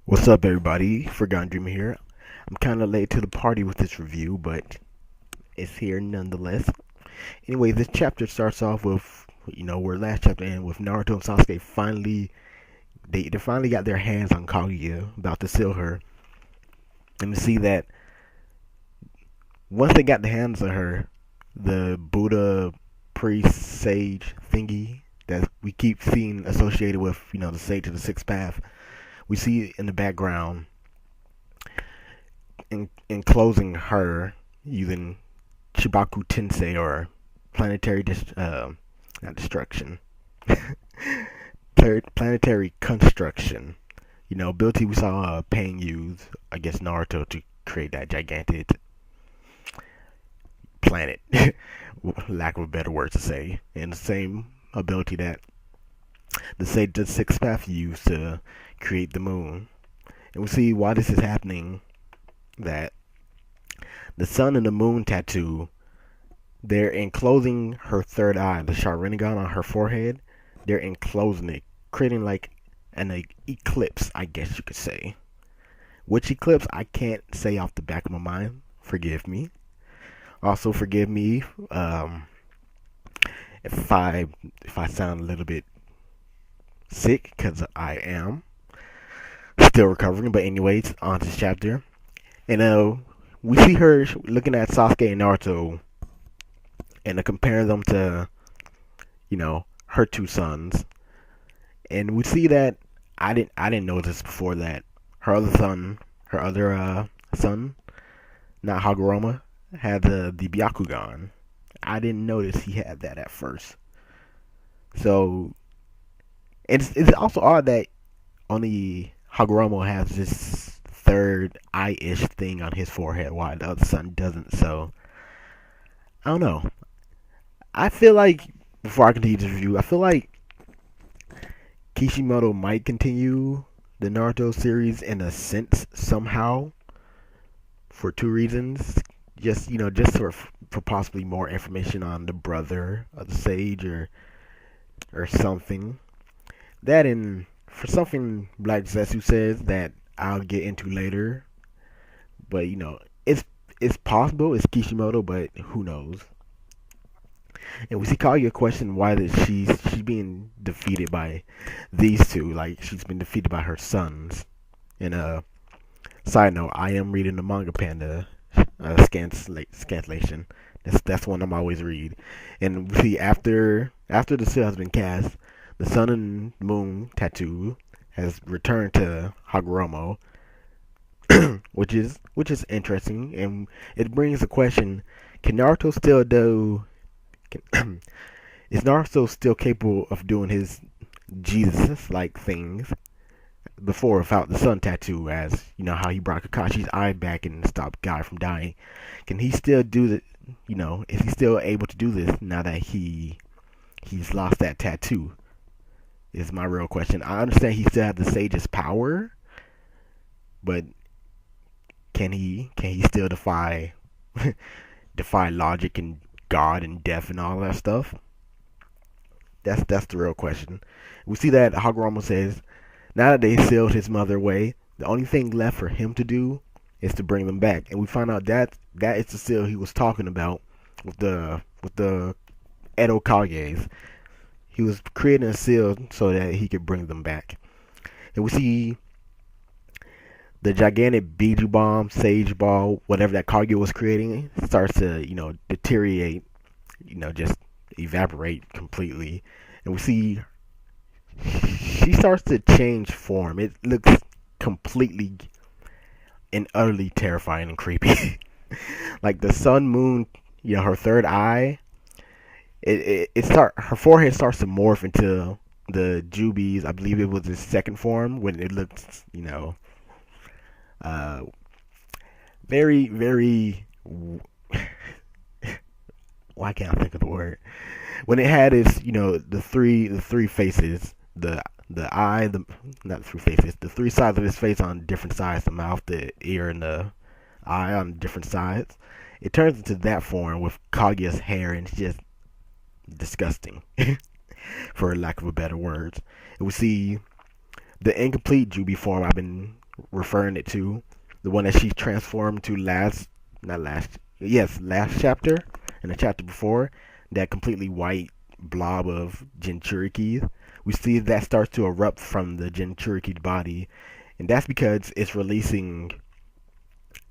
What's up, everybody? Forgotten Dreamer here. I'm kind of late to the party with this review, but it's here nonetheless. Anyway, this chapter starts off with, where last chapter ended with Naruto and Sasuke they finally got their hands on Kaguya, about to seal her. And we see that once they got the hands on her, the Buddha priest sage thingy that we keep seeing associated with, the sage of the sixth path, we see in the background enclosing her using Chibaku Tensei, or planetary not destruction, planetary construction. Ability we saw Pain use against Naruto to create that gigantic planet, lack of a better word to say, and the same ability that the Sixth Path used to create the moon. And we see why this is happening, that the sun and the moon tattoo, they're enclosing her third eye, the Sharingan on her forehead. They're enclosing it, creating like an eclipse, I guess you could say. Which eclipse, I can't say off the back of my mind. Forgive me. Also, forgive me if I sound a little bit sick, because I am still recovering. But anyways, on to this chapter. And we see her looking at Sasuke and Naruto, and to compare them to, her two sons. And we see that I didn't know this before, that her other son, not Hagoromo, had the Byakugan. I didn't notice he had that at first. So it's also odd that only Hagoromo has this third eye-ish thing on his forehead, while the other son doesn't. So I don't know. I feel like, before I continue this review, I feel like Kishimoto might continue the Naruto series in a sense somehow, for two reasons. Just for possibly more information on the brother of the sage, or something. That, and for something Black Zetsu says that I'll get into later. But it's possible it's Kishimoto, but who knows? And we see Kaguya question why that she's being defeated by these two, like she's been defeated by her sons. And side note, I am reading the manga Panda scanslation. That's one I'm always read. And we see after the seal has been cast, the sun and moon tattoo has returned to Hagoromo, which is interesting, and it brings the question: Can Naruto still do? Is Naruto still capable of doing his Jesus-like things before, without the sun tattoo? As you know, how he brought Kakashi's eye back and stopped Guy from dying. Can he still do the? Is he still able to do this now that he's lost that tattoo? Is my real question. I understand he still has the sage's power, but can he still defy logic and God and death and all that stuff? That's the real question. We see that Hagoromo says, now that they sealed his mother away, the only thing left for him to do is to bring them back. And we find out that is the seal he was talking about with the Edo Kages. He was creating a seal so that he could bring them back. And we see the gigantic Biju bomb, Sage Ball, whatever that Kaguya was creating, starts to, deteriorate, just evaporate completely. And we see she starts to change form. It looks completely and utterly terrifying and creepy. Like the sun, moon, her third eye, her forehead starts to morph into the Jubies. I believe it was his second form, when it looked, uh, very, very. Why can't I think of the word? When it had its, the three faces, the eye, not the three faces, the three sides of his face on different sides, the mouth, the ear, and the eye on different sides. It turns into that form with Kaguya's hair, and it's just disgusting, for lack of a better words. And we see the incomplete Jubi form I've been referring it to, the one that she transformed to last chapter, and the chapter before, that completely white blob of Jinchuriki. We see that starts to erupt from the Jinchuriki body, and that's because it's releasing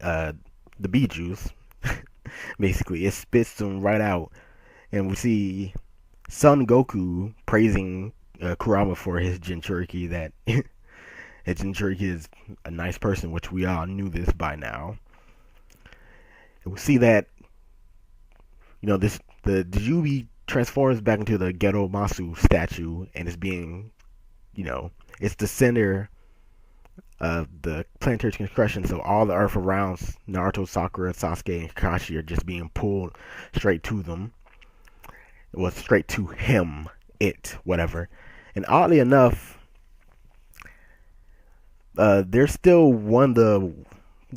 uh, the bee juice. Basically, it spits them right out, and we see Son Goku praising Kurama for his Jinchuriki. That his Jinchuriki is a nice person, which we all knew this by now. And we see that this the Jubi transforms back into the Ghetto Masu statue, and it's being it's the center of the planetary construction, so all the earth around Naruto, Sakura, Sasuke, and Kakashi are just being pulled straight to them. Well, straight to him, whatever. And oddly enough, there's still one of the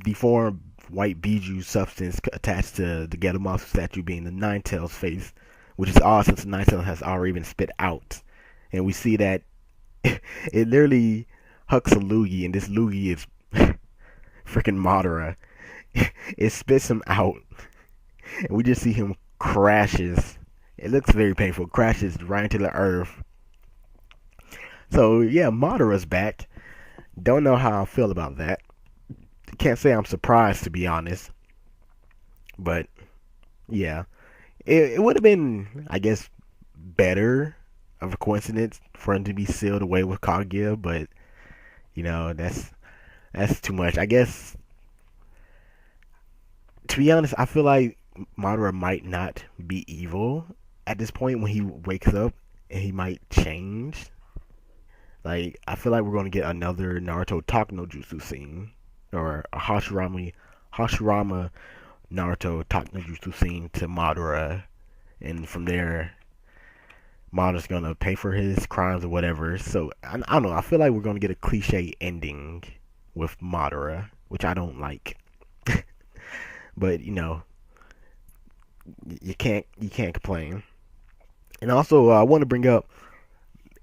deformed white Biju substance attached to the Getomasu statue, being the Nine Tails face, which is odd since the Nine Tails has already been spit out. And we see that it literally hucks a loogie, and this loogie is freaking Madara. It spits him out, and we just see him crashes. It looks very painful. Crashes right into the earth. So yeah, Madara's back. Don't know how I feel about that. Can't say I'm surprised, to be honest. But yeah, it would have been, I guess, better of a coincidence for him to be sealed away with Kaguya, but that's too much. I guess, to be honest, I feel like Madara might not be evil at this point when he wakes up, and he might change. Like, I feel like we're going to get another Naruto Talk no Jutsu scene, or a Hashirama Naruto Talk no Jutsu scene to Madara, and from there, Madara's going to pay for his crimes or whatever. So, I don't know, I feel like we're going to get a cliche ending with Madara, which I don't like. But, you can't complain. And also, I want to bring up,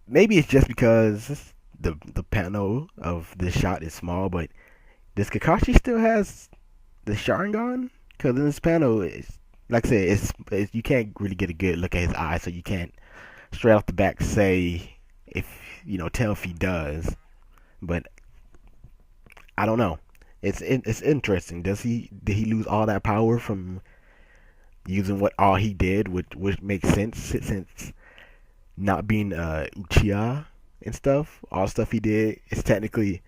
maybe it's just because the panel of this shot is small, but does Kakashi still has the Sharingan? Because in this panel, like I said, you can't really get a good look at his eyes, so you can't straight off the back say tell if he does. But I don't know. It's interesting. Did he lose all that power from using what all he did, which makes sense since not being Uchiha and stuff. All the stuff he did is technically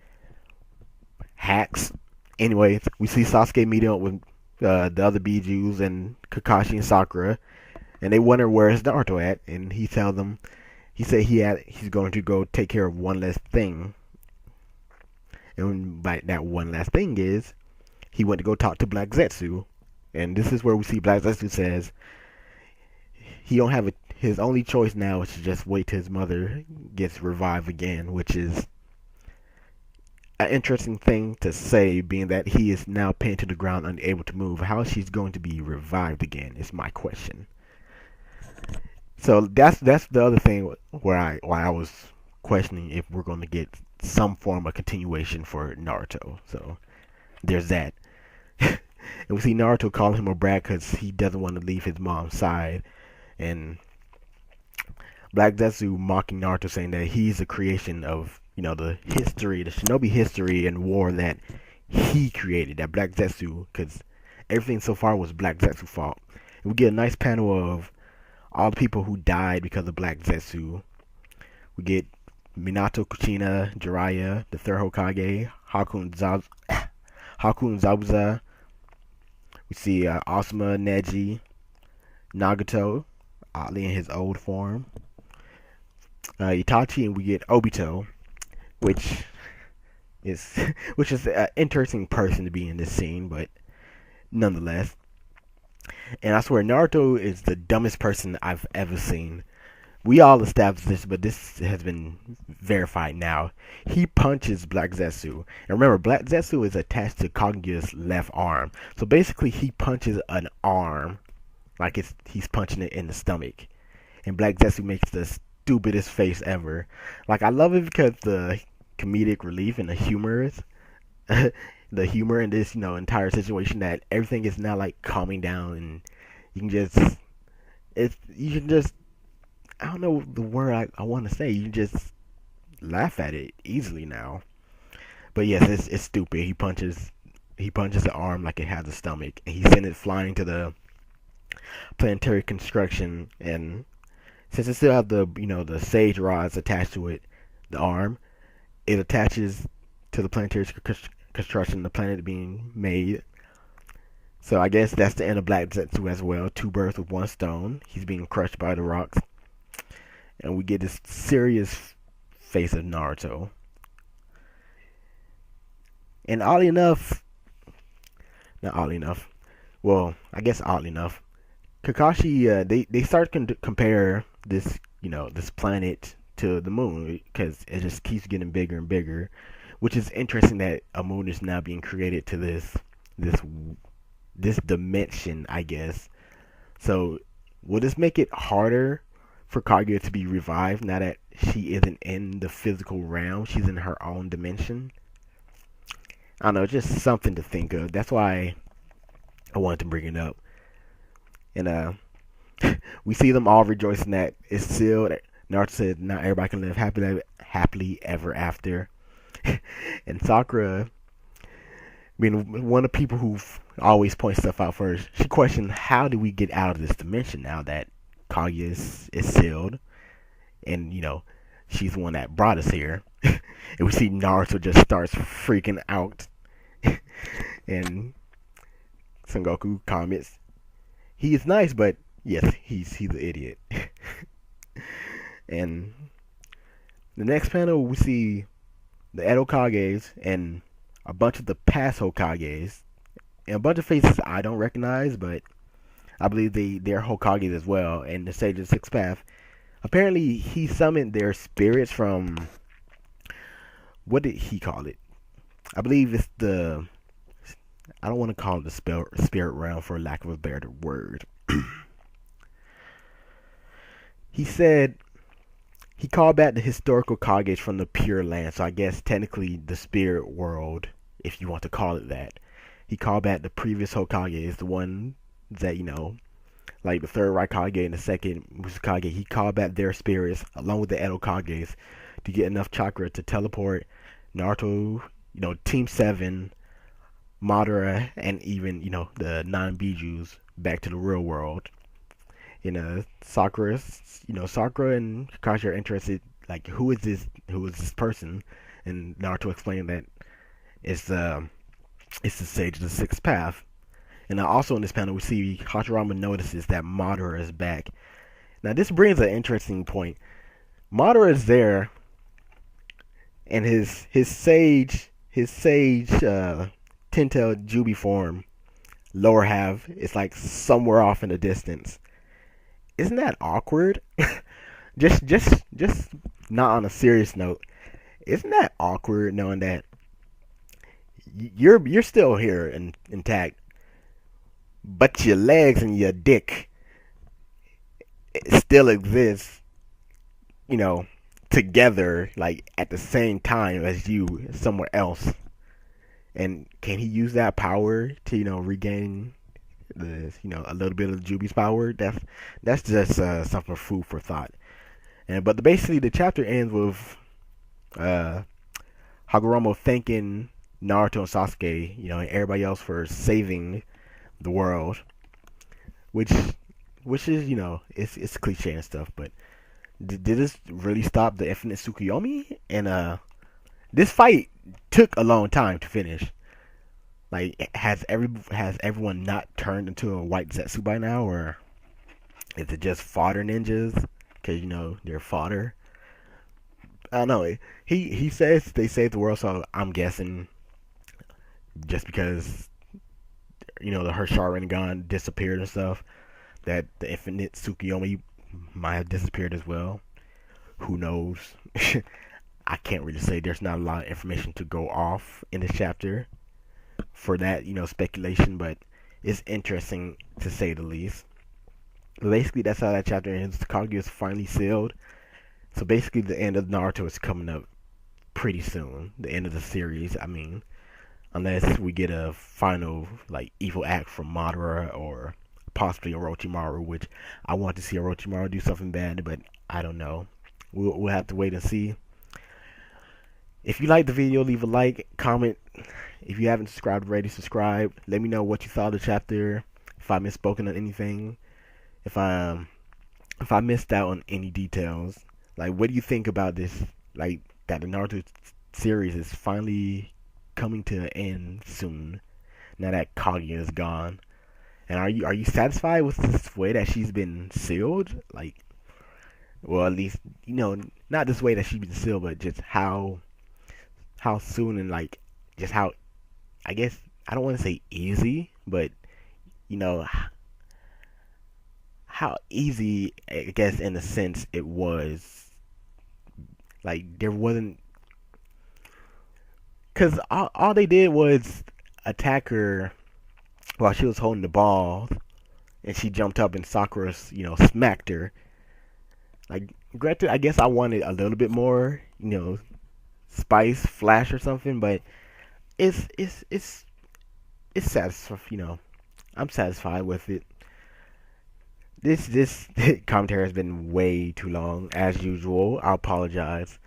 hacks. Anyways, we see Sasuke meeting up with the other Bijus and Kakashi and Sakura, and they wonder where is Naruto at, and he tells them, he's going to go take care of one last thing, and by that one last thing is he went to go talk to Black Zetsu, and this is where we see Black Zetsu says he don't have his only choice now is to just wait till his mother gets revived again, which is an interesting thing to say, being that he is now pinned to the ground, unable to move. How she's going to be revived again is my question. So that's the other thing where I was questioning if we're going to get some form of continuation for Naruto. So there's that. And we see Naruto calling him a brat because he doesn't want to leave his mom's side, and Black Zetsu mocking Naruto, saying that he's a creation of the shinobi history and war that he created, that Black Zetsu, because everything so far was Black Zetsu's fault. And we get a nice panel of all the people who died because of Black Zetsu. We get Minato, Kuchina, Jiraiya, the third Hokage, Haku and Zabuza. We see Asuma, Neji, Nagato, oddly in his old form, Itachi, and we get Obito, which is an interesting person to be in this scene, but nonetheless. And I swear, Naruto is the dumbest person I've ever seen. We all established this, but this has been verified now. He punches Black Zetsu. And remember, Black Zetsu is attached to Kaguya's left arm. So basically, he punches an arm like he's punching it in the stomach. And Black Zetsu makes the stupidest face ever. Like, I love it because the comedic relief and the humor is the humor in this, entire situation, that everything is now like calming down, and you can just you can just, I don't know the word I want to say. You can just laugh at it easily now. But yes, it's stupid. He punches the arm like it has a stomach, and he sends it flying to the planetary construction. And since it still have the sage rods attached to it, the arm, it attaches to the planetary construction, the planet being made. So I guess that's the end of Black Zetsu as well. Two birds with one stone. He's being crushed by the rocks, and we get this serious face of Naruto. And oddly enough, not oddly enough, well, I guess oddly enough, Kakashi, they start to compare this, this planet to the moon, because it just keeps getting bigger and bigger, which is interesting that a moon is now being created to this this dimension, I guess. So, will this make it harder for Kaguya to be revived now that she isn't in the physical realm? She's in her own dimension. I don't know, just something to think of. That's why I wanted to bring it up. And we see them all rejoicing that it's sealed. Naruto said, "Not everybody can live happily ever after." And Sakura, being one of the people who always point stuff out first, she questioned, "How do we get out of this dimension now that Kaguya is sealed?" And she's the one that brought us here. And we see Naruto just starts freaking out, and Son Goku comments, "He is nice, but yes, he's an idiot." And the next panel, we see the Edo Kages and a bunch of the past Hokages, and a bunch of faces I don't recognize, but I believe they're Hokages as well. And the Sage of the Sixth Path, apparently he summoned their spirits from, what did he call it? I believe it's the, I don't want to call it the spirit realm for lack of a better word. He said he called back the historical Kage from the Pure Land, so I guess technically the spirit world, if you want to call it that. He called back the previous Hokage, the one that, like the third Raikage and the second Muzukage. He called back their spirits along with the Edo Kages to get enough chakra to teleport Naruto, Team 7, Madara, and even, the non-Bijus back to the real world. Sakura, Sakura and Kakashi are interested, like, who is this person? And Naruto explained that it's the Sage of the Sixth Path. And also in this panel, we see Hashirama notices that Madara is back. Now this brings an interesting point. Madara is there, and his sage ten-tailed Jubi form, lower half, is like somewhere off in the distance. Isn't that awkward? just not on a serious note. Isn't that awkward knowing that you're still here and intact, but your legs and your dick still exist, together, like at the same time as you somewhere else? And can he use that power to, regain the, a little bit of Jubi's power? That's just something food for thought. And but basically the chapter ends with Hagoromo thanking Naruto and Sasuke, and everybody else for saving the world, which is, it's cliche and stuff, but did this really stop the infinite Tsukuyomi? And this fight took a long time to finish. Like, has everyone not turned into a white Zetsu by now, or is it just fodder ninjas? Because they're fodder. I don't know. He says they saved the world, so I'm guessing just because her Sharingan disappeared and stuff, that the infinite Tsukuyomi might have disappeared as well. Who knows? I can't really say. There's not a lot of information to go off in this chapter for that, speculation, but it's interesting to say the least. But basically, that's how that chapter ends. Kaguya is finally sealed. So basically, the end of Naruto is coming up pretty soon. The end of the series, I mean. unless we get a final like evil act from Madara or possibly Orochimaru, which I want to see Orochimaru do something bad, but I don't know. We'll have to wait and see. If you like the video, leave a like, comment. If you haven't subscribed already, subscribe. Let me know what you thought of the chapter. If I misspoken on anything, if I missed out on any details, like what do you think about this? Like that the Naruto series is finally coming to an end soon. Now that Kaguya is gone, and are you satisfied with this way that she's been sealed? Like, well, at least not this way that she's been sealed, but just how soon and like just how I guess I don't want to say easy, but you know how easy I guess in a sense it was. Like there wasn't because all they did was attack her while she was holding the ball, and she jumped up and Sakura, smacked her. Like, granted, I guess I wanted a little bit more, spice, flash or something, but it's it's satisfying. I'm satisfied with it. This commentary has been way too long, as usual. I apologize.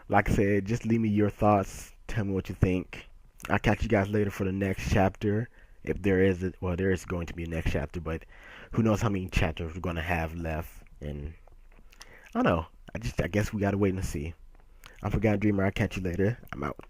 Like I said, just leave me your thoughts. Tell me what you think. I'll catch you guys later for the next chapter. If there is, well, there is going to be a next chapter, but who knows how many chapters we're gonna have left? And I don't know. I guess we gotta wait and see. I'm Forgotten Dreamer. I'll catch you later. I'm out.